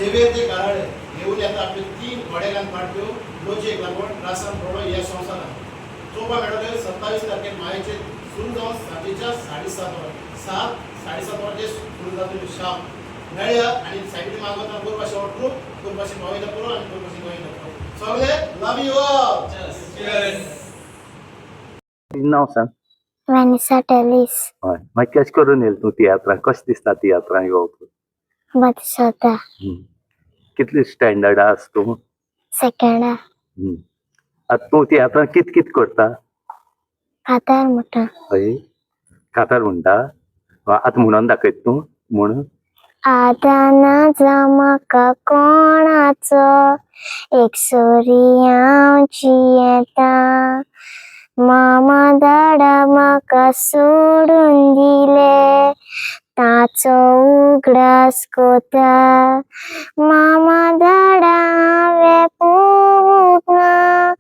Xavier ते कराळे घेऊन येता आपले 3 घोडेगान पार्ट्यो लोचे लागवड रासन प्रोडो या संस्थानात चोपा मेळावे 27 तारखेर मायेचे सुरू जावन सांजेच्या 7:30 वरांचेर सुरू जातली शाम मेळया आणि सायडीन मागवता पूर्वाशी ऑट्रूप पूर्वाशी भाविता पुरो आणि पूर्वाशी गोविंदा पुरो सगळे लव यू ऑल नाव सांग. वॅनिसा टेलिस हय मागीर कशें करून येयलें तूं तियात्रांक कशें दिसता तियात्रांक येवप? बदसोदा कितली स्टँडर्डा आसा तूं? सेकंडा आतां तूं तियात्रांक कित कित करता? कातार म्हणटा हय कातार म्हणटा आतां म्हणून दाखयता तूं म्हण. आदाना म्हाका कोणाचो एक सोरी हांवची येता मामा दाडा म्हाका सोडून दिले ताचो उगडास कोता मामा दाडा हांवें पळोवूंक ना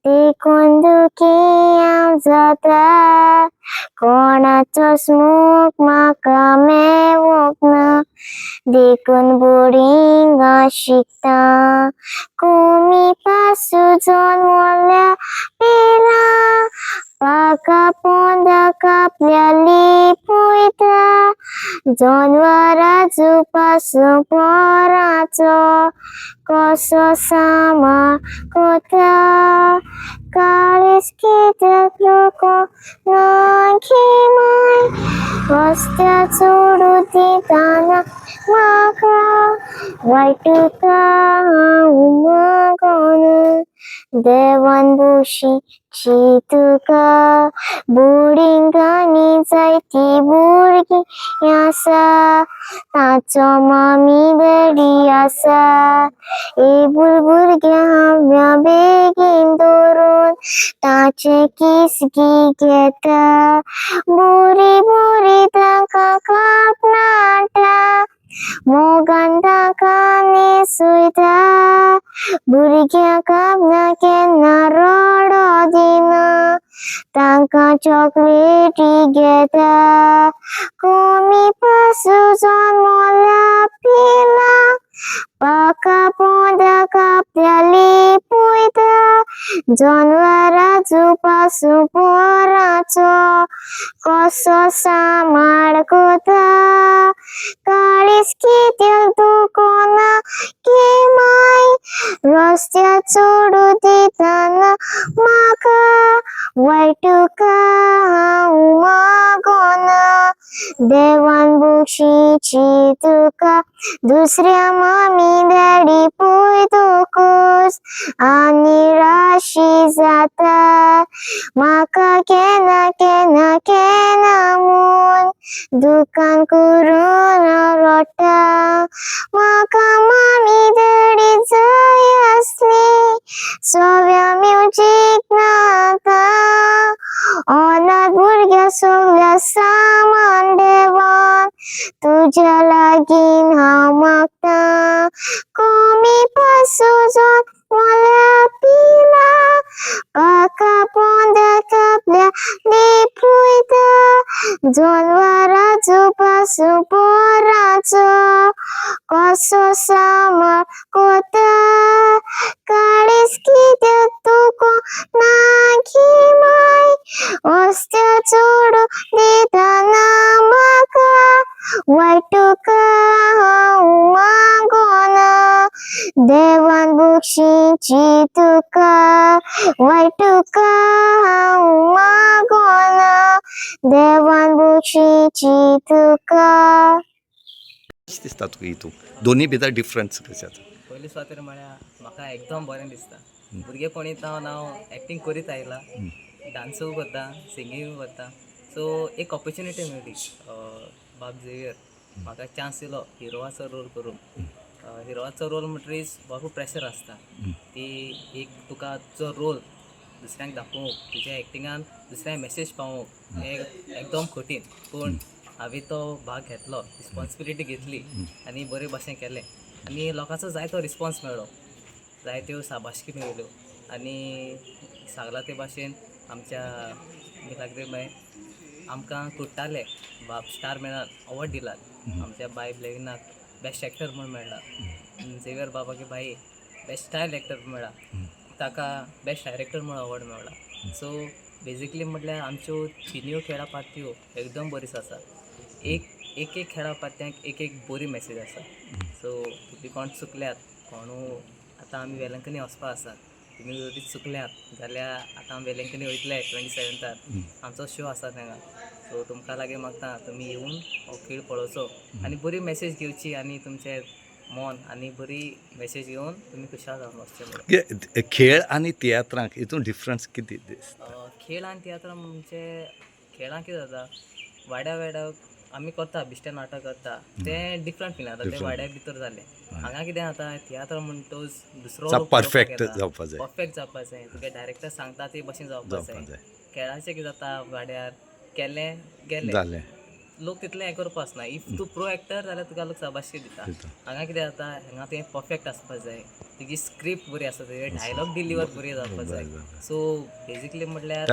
देखून दुखी हांव जाता कोणाचोच मोग म्हाका मेळूंक ना देखून बोर्डिंगा शिकता कोमी पासून जल्मल्या पेला पाका पोंदा कापल्याली पळयता जनवरां जुपासून पोरांचो कसो सांबाळ कोता काळीज कित्याक लोको नागी माय रस्त्यार सोडून दितना म्हाका वायटुका हांव मागोन देवान बुशीची तुका बोर्डिंगांनी जायतीं भुरगीं आसा ताचो मामी डॅडी आसा भुरग्या हांव बेगीन दवरून ताचे किसगी घेता बोरी बोरी तांकां कापनाटा मोगान तांकां न्हेसयता भुरग्यांक कापना केन्ना रडो दिना तांकां चॉकलेटी घेता कोमी पासून जल्मल्या पिला पाका पोंदा कापल्याली पळयता जनवरां जुपासून पोरांचो कसो सांबाळ कोता काळीज कित्याक दुखोना की माय रस्त्यार सोडून दितना म्हाका वायटुका हांव मागोना देवान बुशीची तुका दुसऱ्या मामी डॅडी पळयतकूच आनी राशी जाता म्हाका केन्ना केन्ना केन्ना म्हूण दुकान करून हांव रडटा म्हाका मामी डॅडी जाय आसली सव्या म्युजीक नाता अनाथ भुरग्या सगल्या सामान देवान तुज्या लागीं हांव मागता कोमी पासून जल्मल्या पिला पाका पोंदा कापल्याली पळयता जनवरां जुपासून पोरांचो कसो सांबाळ कोता काळीज कित्याक दुखोना की माय रस्त्यार सोडून दितना म्हाका वायटुका हांव मागोना देवान बुशीची तुका वायटुका हांव मागोना देवान बुशीची तुका. कशें दिसता तुका हितून दोनी भितर डिफरन्स कशें आसा? पयलीं सुवातेर म्हळ्यार म्हाका एकदम बरें दिसता भुरगेपणींत हांव एक्टींग करीत आयला डान्सूय करता सिंगींग करता सो एक ऑपॉर्च्युनिटी मेळ्ळी बाब झेवियर म्हाका चान्स दिलो हिरोवाचो रोल करून हिरोवाचो रोल म्हणटरीच भरपूर प्रेशर आसता ती एक तुका जो रोल दुसऱ्यांक दाखोवंक तुज्या एक्टिंगान दुसऱ्यांक मॅसेज पावोवंक हें एकदम कठीण पूण हांवें तो भाग घेतलो रिस्पॉन्सिबिलिटी घेतली आनी बरे भाशेन केलें आनी लोकांचो जायतो रिस्पॉन्स मेळ्ळो जायत्यो शाबासकी मेळ्ळ्यो आनी सांगला ते भाशेन आमच्या मिलाग्री मागीर आमकां कुट्टाले बाब स्टार मेळान अवॉर्ड दिलात आमच्या बाय ब्लॅगिनाक बेस्ट एक्टर म्हूण मेळ्ळा झेवियर बाबा की भाई बेस्ट चायल्ड एक्टर मेळ्ळा, ताका बेस्ट डायरेक्टर म्हणून अवॉर्ड मेळ्ळा. सो बेजिकली म्हटल्यार आमच्यो तिनूय खेळा पात्यो एकदम बऱ्यो आसा. एक एक खेळा पात्यांक एक एक बरी मेसेज आसा. सो तुमी कोण चुकल्यात कोणू आतां आमी वेलंकनी वचपा आसात, तुमी जरी चुकल्यात जाल्यार आतां आमी वेलंकनी वयतले 27 आमचो शो आसा थिंगा. सो तुमकां लागीं मागता तुमी येवन हो खेळ पळोवचो आनी बरी मेसेज घेवची आनी तुमचें मन आनी बरी मेसेज घेवन तुमी खुशाल जावन वचचें म्हणून. खेळ आनी तियात्रांक हितून डिफरन्स कितें दिसता? खेळ आनी तियात्रां म्हणजे खेळां कितें जाता वाड्या आमी करता बिश्टें नाटक करता तें डिफरंट फील जाता, तें वाड्या भितर जालें. हांगा कितें जाता तियात्र म्हणटोच दुसरो परफेक्ट जावपा जाय. परफेक्ट जावपा जाय, तुका डायरेक्टर सांगता ते भशेन जावपा जाय. खेळाचें कितें जाता वाड्यार केलें गेलें जालें लोक तितलें हें करपा आसना. इफ तूं प्रो एक्टर जाल्यार तुका लोक शाबासकी दिता. हांगा कितें जाता हांगा तें परफेक्ट आसपा जाय, तुजी स्क्रिप्ट बरी आसता जाय, डायलॉग डिलिव्हर बरी जावपा जाय. सो बेजिकली म्हटल्यार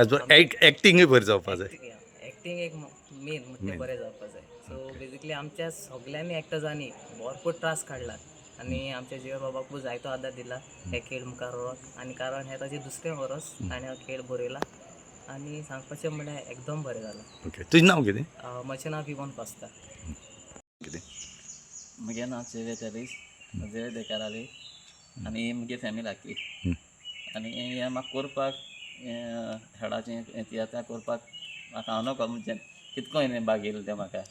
एक्टिंगूय बरी जावपा जाय. एक्टींग एक मेन म्हणजे बरें जावपा जाय. सो बेजिकली आमच्या सगळ्यांनी एक्टर्सांनी भरपूर त्रास काडला आनी आमच्या झेवियर बाबाकूय जायतो आदार दिला हे खेळ मुखार व्हरपाक. आनी कारण हें ताजें दुसरें वर्स ताणें हो खेळ बरयला आनी सांगपाचें म्हळ्यार एकदम बरें जालां. ओके, तुजें नांव कितें? म्हजें नांव विवन कोस्ता. कितें? म्हजें नांव झेवियर तेरीस, झेवियर देकाराली आनी म्हगे फॅमिली आख्खी. आनी हें म्हाका कोरपाक हेडाचें तियात्रां कोरपाक म्हाका हांव नकळो म्हणजे कितको हें भाग येयलो तें म्हाका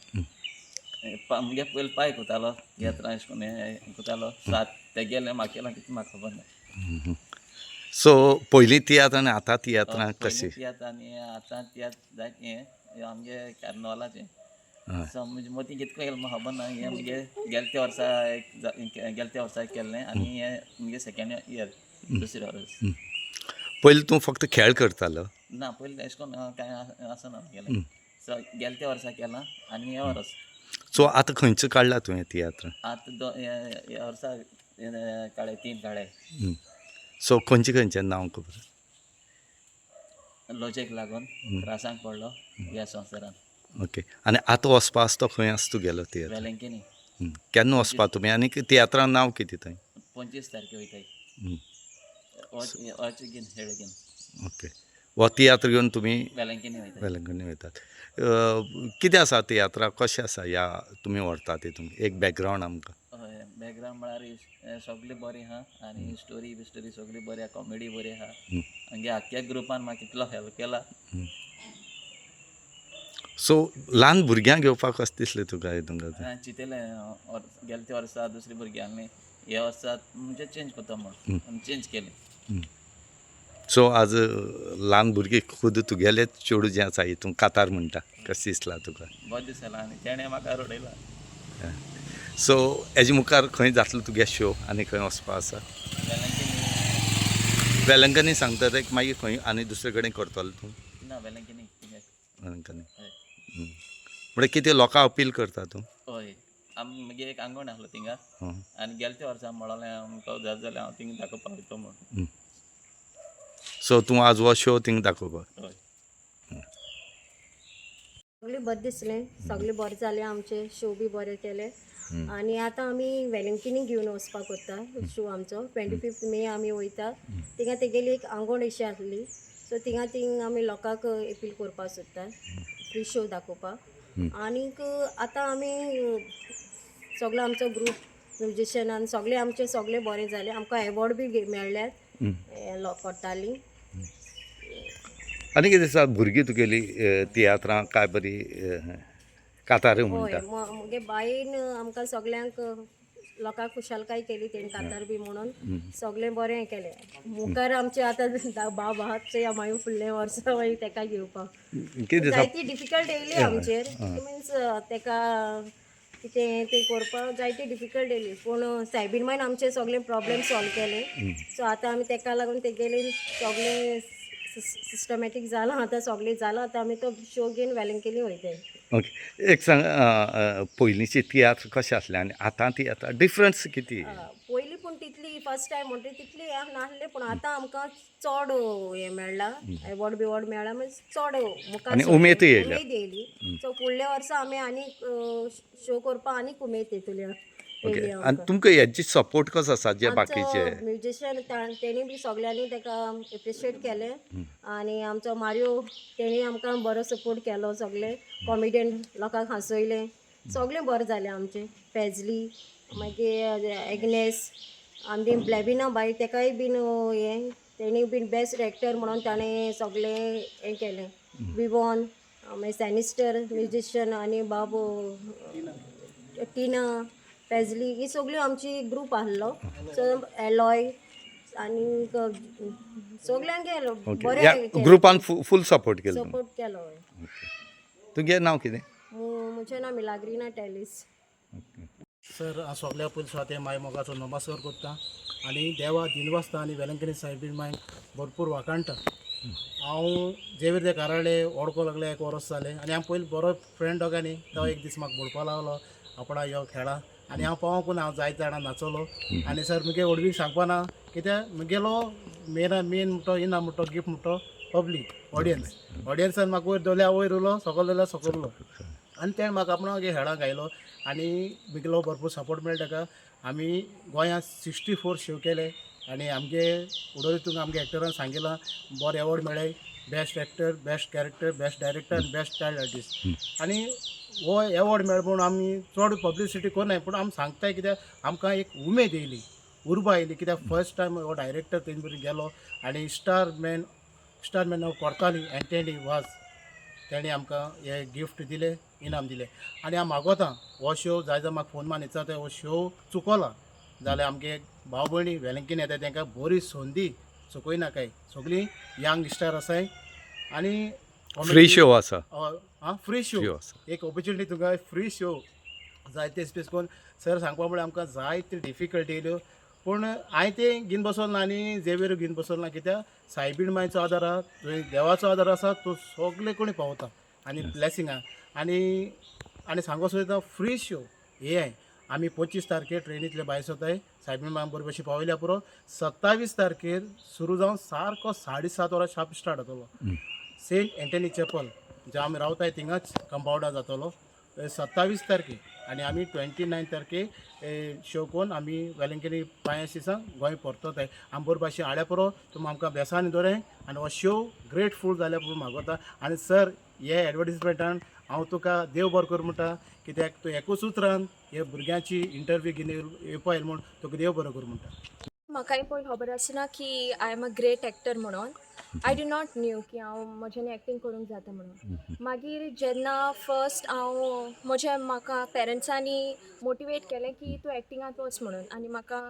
म्हगे पयलीं पांय कोतालो तियात्रां अशें करून हें कोतालो सात ते गेले म्हाका केलां कितें म्हाका खबर ना. सो पयलीं तियात्र आनी आतां तियात्रां कशी? तियात्र आनी आतां तियात्र जायत हें आमगे कार्नवालाचें. सो म्हणजे मोती कितको येयलो म्हाका खबर ना. हें म्हगे गेल्या वर्सा केल्लें आनी हें म्हगे सेकेंड इयर दुसरें वर्स. पयलीं तूं फक्त खेळ करतालो? ना पयलीं अशें करून कांय आसना गेलें. सो गेल्या वर्सा केलां आनी हे वर्स. सो आतां खंयचो काडला तुवें तियात्र? आतां ह्या वर्सा काडे 3 काडे. सो खंयचें नांव खबर? लॉजेक लागून त्रासांक पडलो ह्या संवसारान. ओके, आनी आतां वचपा आसा तो खंय आसा तुगेलो तियात्र? वेलंकनी. केन्ना वचपा तुमी आनी तियात्रां नांव कितें थंय? 25 तारखे वयताय घेवन हेळ घेवन. ओके, हो तियात्र घेवन तुमी वेलंकनी वयताय. वेलंकनी वयतात. कितें आसा तियात्रां कशें आसा ह्या तुमी व्हरतात तितून एक बॅकग्रावंड आमकां? हय, बॅकग्रावंड म्हळ्यार सगळें बरें आहा आनी स्टोरी बिस्टोरी सगळी बरी आहा, कॉमेडी बरी आहा. आमगे आख्ख्या ग्रुपान म्हाका इतलो हेल्प केला. सो ल्हान भुरग्यांक घेवपाक कशें दिसलें तुका हितून? चिंतलें गेल्या वर्सा दुसरी भुरगीं आहलीं, ह्या वर्सा म्हणजे चेंज कोत्ता म्हूण आमी चेंज केलें. सो आज ल्हान भुरगीं खुद तुगेले चेडूं जें आसा हितून कातार म्हणटा कशें दिसलां तुका? बरें दिसलां आनी तेणें म्हाका रडयला. सो हेजे मुखार खंय जातलो तुगे शो आनी खंय वचपा आसा? वेलंकनी सांगता ते मागीर खंय आनी दुसरे कडेन करतलो तूं? ना वेलंकनी. वेलंकनी म्हणजे कितें लोकां अपील करता तूं? हय, म्हगे एक आंगण आहलो थिंगा आनी गेल्या वर्सा म्हणलें आमकां जाय जाल्यार हांव थिंगा दाखोवपाक वयता म्हूण. सो तूं आज हो शो थिंगा दाखोवपाक? हय. सगळें बरें दिसलें, सगळें बरें जालें, आमचे शो बी बरें केले. आनी आतां आमी वेलंकनी घेवन वचपाक कोत्ता शो आमचो 25 मे आमी वयता. थिंगा तेगेली एक आंगण अशी आसली. सो थिंगा आमी लोकांक अपील करपाक सोदता फ्री शो दाखोवपाक. आनीक आतां आमी सगळो आमचो ग्रूप म्युजिशियनान सगळें आमचें सगळें बरें जालें. आमकां एवॉर्ड बी मेळ्ळ्यात कोट्टाली. आनी कितें दिसता भुरगीं तुगेली तियात्रां काय बरी कातार म्हणटा? मुगे बायेन आमकां सगळ्यांक लोकांक खुशालकाय केली तेणी कातार बी म्हणून सगळें बरें केलें. मुखार आमचें आतां बाब आहा ते आमी फुडलें वर्सा मागीर तेका घेवपाक जायती डिफिकल्ट येयली आमचेर. मिन्स तेका कितें तें करपाक जायती डिफिकल्ट येयली पूण सायबीन मागीर आमचे सगळे प्रॉब्लेम सॉल्व केले. सो आतां आमी तेका लागून तेगेले सगळें सिस्टमॅटीक जालां, आतां सगळें जालां. आतां आमी तो शो घेवन वेलंकनी वयताय. ओके, एक सांग पयलींची तियात्र कशें आसलें आनी आतां तियात्र डिफरन्स कितें? पयलीं पूण तितली फर्स्ट टायम म्हणटा तितली नासलें पूण आतां आमकां चड हें मेळ्ळां, एवॉर्ड बिवॉर्ड मेळ्ळा म्हणजे चड मुखार उमेद येयली. सो फुडल्या वर्सा आमी आनीक शो करपाक आनीक उमेद येतली. ओके पयलीं आनी तुमकां हेची सपोर्ट कसो आसा जे बाकीचे म्युजिशियन तेणी बी सगळ्यांनी ताका एप्रिशिएट केलें आनी आमचो मारियो तेणी आमकां बरो सपोर्ट केलो सगळे कॉमेडियन लोकांक हांसयलें सगळें बरें जालें आमचें फेजली मागीर एग्नेस आनी ब्लॅबिना बाय तेकाय बीन हें तेणी बीन बेस्ट एक्टर म्हणून ताणें सगळें हें केलें विवॉन मागीर सॅनिस्टर म्युजिशियन आनी बाबू टिना फेजली ही सगळ्यो आमची ग्रूप आहलो सो एलॉय आनी सगळ्यांक बरें ग्रुपान फूल सपोर्ट केलो सपोर्ट केलो तुगे नांव कितें म्हजें नांव मिलाग्रिना टॅलिस सर हांव सगल्या पयलीं स्वाती माय मोगाचो नमस्कार करता आनी देवा दिनवासता आनी वेलंकणी साहेबीन माय भरपूर वाकाणटा हांव जेवीर ते काराळे ओडको लागले 1 वर्स जालें आनी हांव पयलीं बरो फ्रेंड दोगांनी तो एक दीस म्हाका बोलपा लागलो आपणा यो खेळा आनी हांव पावोंकून हांव जायते जाणां नाचलो आनी सर मुगे व्हडवीक सांगपा ना कित्याक मुगेलो मेन म्हणटो इना म्हणटो गिफ्ट म्हणटो पब्लीक ऑडियन्सान म्हाका वयर दवरल्या वयर उरलो सकयल दवरल्या सकयल उरलो आनी तेणें म्हाका आपणा खेळाक घायलो आनी मुगेलो भरपूर सपोर्ट मेळ्ळो ताका आमी गोंयांत 64 शो केले आनी आमगे उडोरीतून आमगे एक्टरान सांगिलां बरे एवॉर्ड मेळ्ळे best actor best character best director आनी बेस्ट चायल्ड आर्टिस्ट आनी हो एवॉर्ड मेळ्ळो पूण आमी चड पब्लिसिटी करनाय पूण आमी सांगताय कित्याक आमकां एक उमेद येयली उर्बा येयली कित्याक फर्स्ट टायम हो डायरेक्टर थंय बरी गेलो आनी star man of Cortalim Antony वाज तेणें आमकां हे गिफ्ट दिलें इनाम दिलें आनी हांव मागोतां हो शो जाय जाल्यार म्हाका फोन मान येता हो शो चुकला जाल्यार आमगे भाव भयणी वेलंकीन येताय तांकां बरी संदी चुकय नाकाय सगळीं यंग स्टार आसाय आनी फ्री शो आसा फ्री शो आसा एक ऑपॉर्च्युनिटी तुका फ्री शो जायते स्पेस करून सर सांगपा म्हळ्यार आमकां जायत्यो डिफिकल्टी येयल्यो पूण हांवें तें घेवन बसोन ना आनी जेवेर घेवन बसोन ना कित्याक सायबीण मायचो आदार आहा थंय देवाचो आदार आसा तो सगळे कोणी पावता आनी ब्लेसिंगा आनी सांगो सोदता फ्री शो हे आमी 25 तारखेर ट्रेनींतले भायर सरताय सायबीण माय बरोबर अशी पावयल्या पुरो 27 तारखेर सुरू जावन सारको 7:30 वरां शार्प स्टार्ट जातलो सेंट एंटनी चॅपल जे आमी रावताय थिंगाच कंपाउंडार जातलो 27 तारखेर आनी आमी 29 तारखेर शो कोन्न आमी वेलंकणी पांयां दिसां गोंय परतताय आमी बरोबर अशें हाड्या पुरो तुमी आमकां बेसांनी दवराय आनी हो शो ग्रेटफूल जाल्या पुरो मागोता आनी सर हे एडवर्टिजमेंटान हांव तुका देव बरो कर म्हणटा कित्याक तूं एकूच उतरान हे भुरग्यांची इंटरव्यू घेवन येवपा येयला म्हूण तुका देव बरो कर म्हणटा म्हाकाय पयलीं खबर आसना की I am a great actor म्हणून आय डू नॉट न्यू की हांव म्हज्यानी एक्टींग करूंक जाता म्हणून मागीर जेन्ना फर्स्ट हांव म्हाका पेरंट्सांनी मोटिवेट केलें की तूं एक्टिंगांत वच म्हणून आनी म्हाका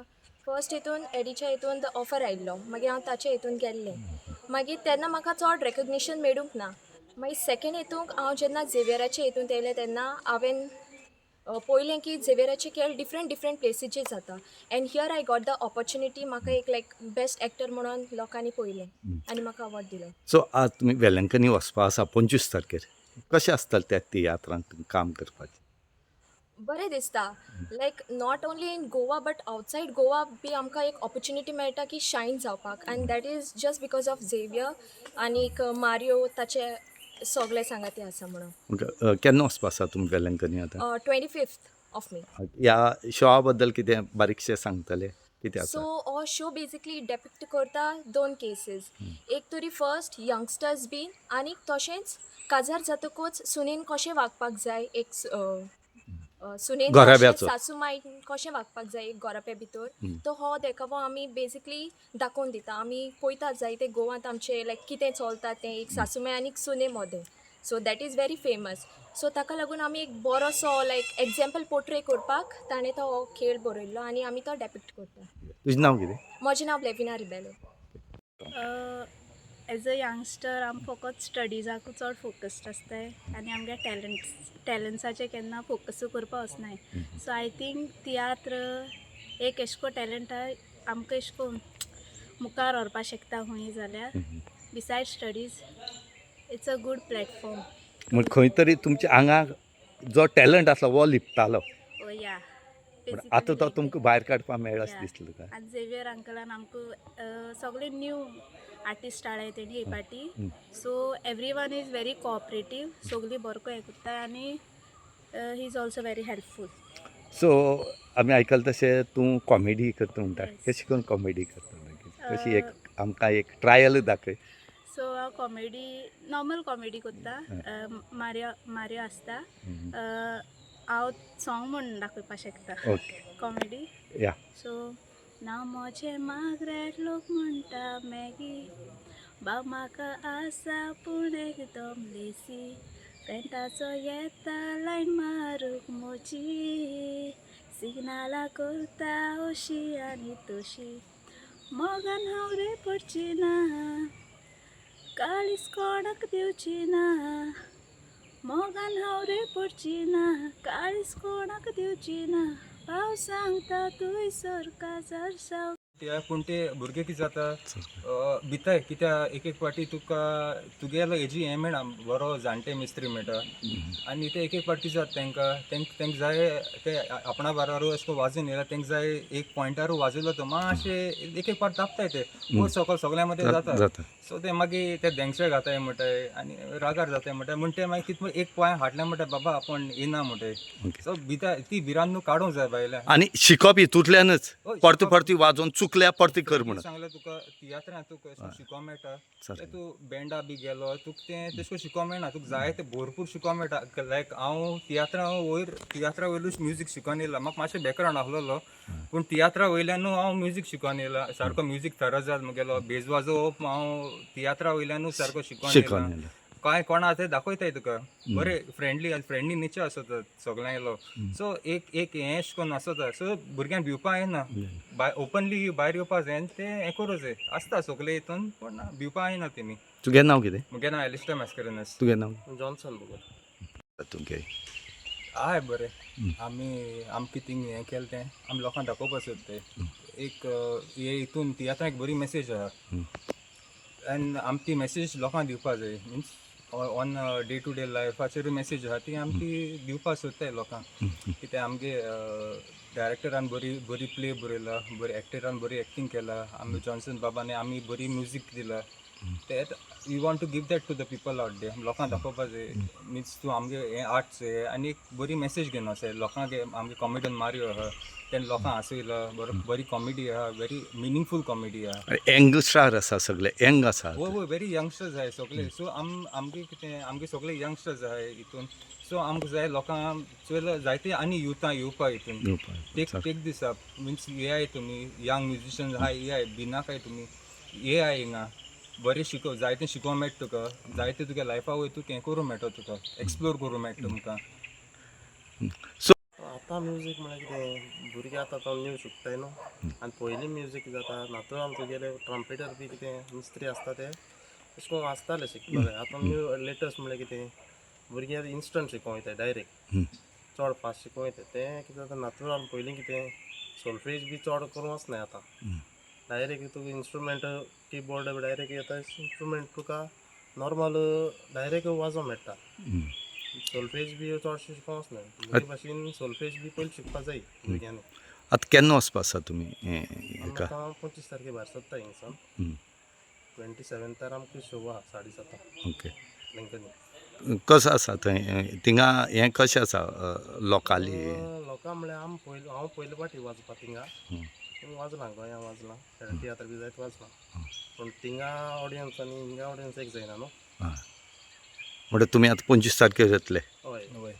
फर्स्ट हितून एडीच्या हितून ऑफर आयिल्लो मागीर हांव ताचे हितून गेल्लें मागीर तेन्ना म्हाका चड रेकग्निशन मेळूंक ना मागीर सेकेंड हितूंक हांव जेन्ना झेवियराचे हितून येयलें तेन्ना हांवें पयलें की झेवियराचे खेळ डिफरंट प्लेसीचे जाता end here I got the opportunity म्हाका एक लायक बेस्ट एक्टर म्हणून लोकांनी पळयलें आनी म्हाका अवॉर्ड दिलो सो आज तुमी वेलंकणी वचपा आसा 25 तारखेर कशें आसतलें त्या तियात्रांत काम करपाचें बरें दिसता like not only in Goa but outside Goa बी आमकां एक ऑपॉर्च्युनिटी मेळटा की शायन जावपाक and that is just because of Xavier आनीक मारियो ताचे सगळे सांगाती आसा म्हणून केन्ना वचपा आसा तुमी वेलंकणी आतां 25th ऑफ मे ह्या शोआ बद्दल कितें बारीकशें सांगतले कितें आसा सो हो शो बेजिकली डेपिक्ट करता 2 केसीस एक तरी फर्स्ट यंगस्टर्स बीन आनी तशेंच काजार जातकूच सुनेन कशें वागपाक जाय एक सुनेन सासूमाय कशें वागपाक जाय एक गोरापे भितर तो हो देखावो आमी बेजिकली दाखोवन दिता आमी पळयतात जायते गोवांत आमचे लायक कितें चलता तें एक सासूमाय आनी सुने मोदें so that is very famous so ताका लागून आमी एक बरोसो लायक एग्जाम्पल पोर्ट्रे करपाक ताणें तो हो खेळ बरयल्लो आनी आमी तो डेपिक्ट करता तुजें नांव कितें म्हजें नांव लेविना रिबेलो एज अ यंगस्टर आमी फकत स्टडीजाकूच चड फोकस्ड आसताय आनी आमगे टॅलंट्साचे केन्ना फोकसूय करपा वचनाय सो आय थिंक तियात्र एक एशको टॅलंट आहा आमकां एशको मुखार व्हरपा शकता खूंय जाल्यार beside studies it's a good platform म्हण खंय तरी तुमच्या आंगाक जो टॅलंट आसलो वो लिपतालो या आतां तो तुमकां भायर काडपा मेळ्ळो अशें दिसलें तुका आनी झेवियर अंकलान आमकां सगळे न्यू आर्टिस्ट हाडले तेणी हे पाटी so every one is very cooperative सगळीं बरको हें करता आनी he is also very helpful so आमी आयकलां तशें तूं कॉमेडी करता म्हणटा कशी करून कॉमेडी करता कशी एक आमकां एक ट्रायल दाखय. सो हांव कॉमेडी नॉर्मल कॉमेडी करता मारियो मारियो आसता हांव सॉंग म्हणून दाखोवपाक शकता ओके कॉमेडी. या सो ना मोजे मागरेट लोक म्हणटा मॅगी बा म्हाका आसा पूण एकदम लेसी फ्रेंडाचो येता लायन मारूंक मोची सिग्नाला करता अशी आनी तशी मोगान हांव रे पडची ना काळीज कोणाक दिवची ना मोगान हांव रे पडची ना काळीज कोणाक दिवची ना भाव सांगता तुय सरका जरसाव. पूण ते भुरगे कितें जाता भिताय कित्या एक एक पाटी तुका तुगेलो हेजी हें मेळना बरो जाणटे मिस्त्री मेळटा आनी ते एक एक पाटी जाता तांकां जाय ते आपणा बारारू अशें करून वाजून येयला तांकां जाय एक पॉयंटारू वाजयलो तो मातशें एक एक पाट दापताय ते वयर सकयल सगळ्या मदें जाता. सो ते मागीर ते देंगशे घाताय म्हणटाय आनी रागार जाताय म्हणटाय म्हण ते मागीर कितें एक पॉयंट हाडल्या म्हणटाय बाबा आपूण येना म्हणटाय. सो भिता ती भिरांत न्हू काडूंक जाय भायल्या आनी शिकप हितूंतल्यानच परती परती वाजोवन चुकल्या परती कर म्हणून सांगलें तुका तियात्रांत तुका शिकोवंक मेळटा ते तूं बँडा बी गेलो तुका तें तशें करून शिकोवंक मेळना तुका जाय तें भरपूर शिकोवंक मेळटा. लायक हांव तियात्रा वयरूच म्युजीक शिकोवन येयला म्हाका मातशें बॅकग्रावंड आसलेलो पूण तियात्रा वयल्यानू हांव म्युजीक शिकोवन येयला सारको म्युजीक थेरपी मुगेलो बेज वाजोवप हांव तियात्रा वयल्यानूच सारको शिकोवन येयला. काय कोणा ते दाखयताय तुका बरे फ्रेंडली नेचर आसता सगळ्यां येयलो. सो एक हें अशें करून आसता सो भुरग्यांक भिवपा येना ओपनली भायर येवपा जाय आनी तें हें करूं जाय आसता सगळे हितून पूण भिवपा येना तेमी. तुगे नांव कितें? मुगे नांव एलिस्टर मॅस्करेनस. तुगे नांव? जॉन्सन बुगर. तुगे हय बरें आमकां थिंग हें केलें तें आमी लोकांक दाखोवपा सोदताय एक हे हितून तियात्रांक एक बरी मेसेज आहा आनी आमी ती मेसेज लोकांक दिवपा जाय means on day to day लायफाचेर मेसेज आहा ती आमी ती दिवपाक सोदताय लोकांक कित्याक आमगे डायरेक्टरान बरी प्ले बरयला बरी एक्टरान बरी एक्टींग केला आमी जॉन्सन बाबाने आमी बरी म्युजीक दिला that we want to give that to the people out there. लोकांक दाखोवपा जाय मिन्स तूं आमगे हें आर्ट्स हे आनी एक बरी मेसेज घेवन वचय लोकांक आमगे कॉमेडियन मारियो आहा तेन्ना लोकांक हांसयला बरी कॉमेडी आहा वेरी मिनींगफूल कॉमेडी आहा. यंग स्टार आसा सगळे यंग आसा वय वेरी यंगस्टर्स आहाय सगळे. सो आमगे कितें आमगे सगळे यंगस्टर्स आहाय हितून सो आमकां जाय लोकांक चोयला जायते आनी युथा येवपा हितून एक दिसा मिन्स हे आहाय तुमी यंग म्युजिशियन्स आहाय हे आहाय भिनाकाय तुमी हे आहाय हिंगा बरें शिको जायतें शिकोवंक मेळटा तुका जायतें तुगे लायफा वयर तुका हें करूंक मेळटा तुका एक्सप्लोर करूंक मेळटा तुमकां. सो आतां म्युजीक म्हळ्यार कितें भुरगे आतां तो न्यू शिकताय न्हू आनी पयलीं म्युजीक जाता नातून तुगेले ट्रम्पेटर बी कितें मिस्त्री आसता ते अशें करून आसताले शिकपाक. आतां न्यू लेटस्ट म्हळ्यार कितें भुरगे इन्स्टंट शिकोवं येता डायरेक्ट चड फास्ट शिकोवं येता तें कितें जाता नातून पयलीं कितें सोल्फेज बी चड करूं वचनाय आतां डायरेक्ट तुका इंस्ट्रुमेंट कीबोर्ड डायरेक्ट येता इंस्ट्रुमेंट तुका नॉर्मल डायरेक्ट वाजोवंक मेळटा. सोल्फेज बी चडशें शिकोवंक वचनाय भुरगे भाशेन सोल्फेज बी पयलीं शिकपा जाय भुरग्यांनी. आतां केन्ना वचपा आसा तुमी? आतां 25 तारखे भायर सरता हिंगसान 27 आमकां शो आहा 7:30. ओके लंकनी कसो आसा थंय थिंगा हें कशें आसा लोकाली लोकां म्हळ्यार हांव पयले फावटी वाजपा थिंगा वाजलां गोंयां वाजलां तियात्र बी जायत वाजलां पूण थिंगा ऑडियन्स आनी हिंगा ऑडियन्स एक जायना न्हू म्हणटा तुमी आतां 25 तारखेर येतले? हय